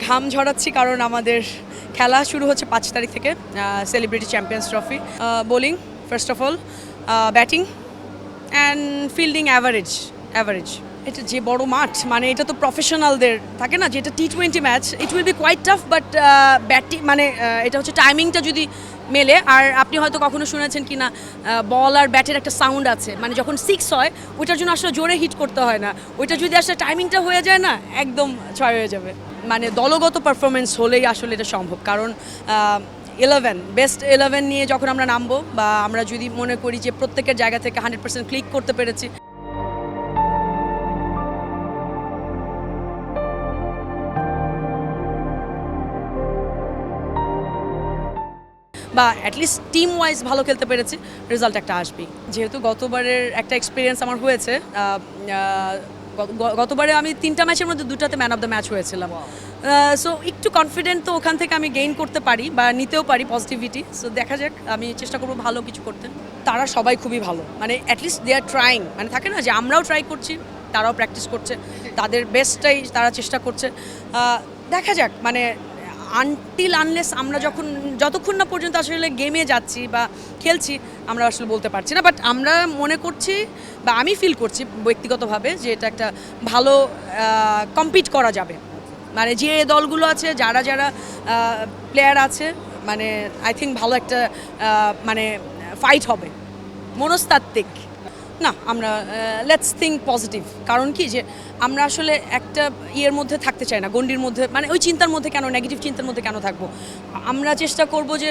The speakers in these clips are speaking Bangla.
ঘাম ঝরাচ্ছি কারণ আমাদের খেলা শুরু হচ্ছে 5 তারিখ থেকে celebrity champions trophy. Bowling first of all, batting and fielding average. এটা যে বড় মাঠ, মানে এটা তো প্রফেশনালদের থাকে না, যেটা T20 match, it will be quite tough, but batting মানে এটা হচ্ছে টাইমিংটা যদি মেলে। আর আপনি হয়তো কখনো শুনেছেন কি না, বল আর ব্যাটের একটা সাউন্ড আছে, মানে যখন 6 হয় ওইটার জন্য আসলে জোরে হিট করতে হয় না, ওইটা যদি আসলে টাইমিংটা হয়ে যায় না একদম 6 হয়ে যাবে। মানে দলগত পারফরমেন্স হলেই আসলে এটা সম্ভব, কারণ 11 বেস্ট 11 নিয়ে যখন আমরা নামবো, বা আমরা যদি মনে করি যে প্রত্যেকের জায়গা থেকে 100% ক্লিক করতে পেরেছি, বা অ্যাটলিস্ট টিম ওয়াইজ ভালো খেলতে পেরেছি, রেজাল্ট একটা আসবেই। যেহেতু গতবারের একটা এক্সপিরিয়েন্স আমার হয়েছে, গতবারে আমি 3টা ম্যাচের মধ্যে 2টাতে ম্যান অফ দ্য ম্যাচ হয়েছিলাম। সো একটু কনফিডেন্ট তো ওখান থেকে আমি গেইন করতে পারি বা নিতেও পারি পজিটিভিটি। সো দেখা যাক, আমি চেষ্টা করবো ভালো কিছু করতে। তারা সবাই খুবই ভালো, মানে অ্যাটলিস্ট দে আর ট্রাইং, মানে থাকে না যে আমরাও ট্রাই করছি, তারাও প্র্যাকটিস করছে, তাদের বেস্টটাই তারা চেষ্টা করছে। দেখা যাক, মানে আনটিল আনলেস আমরা যতক্ষণ না পর্যন্ত আসলে গেমে যাচ্ছি বা খেলছি, আমরা আসলে বলতে পারছি না। বাট আমরা মনে করছি বা আমি ফিল করছি ব্যক্তিগতভাবে যে এটা একটা ভালো কম্পিট করা যাবে। মানে যে দলগুলো আছে, যারা প্লেয়ার আছে, মানে আই থিঙ্ক ভালো একটা মানে ফাইট হবে, মনস্তাত্ত্বিক না। আমরা লেটস থিঙ্ক পজিটিভ, কারণ কি যে আমরা আসলে একটা ইয়ের মধ্যে থাকতে চাই না, গণ্ডির মধ্যে, মানে ওই চিন্তার মধ্যে কেন, নেগেটিভ চিন্তার মধ্যে কেন থাকবো। আমরা চেষ্টা করব যে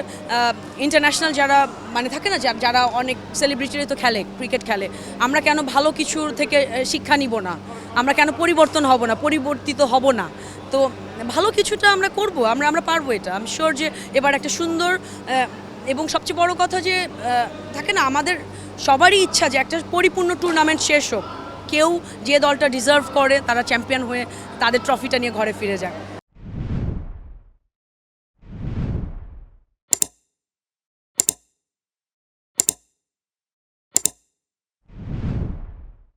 ইন্টারন্যাশনাল যারা মানে থাকে না, যারা অনেক সেলিব্রিটি তো খেলে, ক্রিকেট খেলে, আমরা কেন ভালো কিছুর থেকে শিক্ষা নিব না, আমরা কেন পরিবর্তিত হব না। তো ভালো কিছুটা আমরা করব, আমরা পারবো এটা। আমি শিওর যে এবার একটা সুন্দর, এবং সবচেয়ে বড় কথা যে থাকে না, আমাদের সবারই ইচ্ছা যে একটা পরিপূর্ণ টুর্নামেন্ট শেষ হোক, কেউ যে দলটা ডিজার্ভ করে তারা চ্যাম্পিয়ন হয়ে তাদের ট্রফিটা নিয়ে ঘরে ফিরে যায়।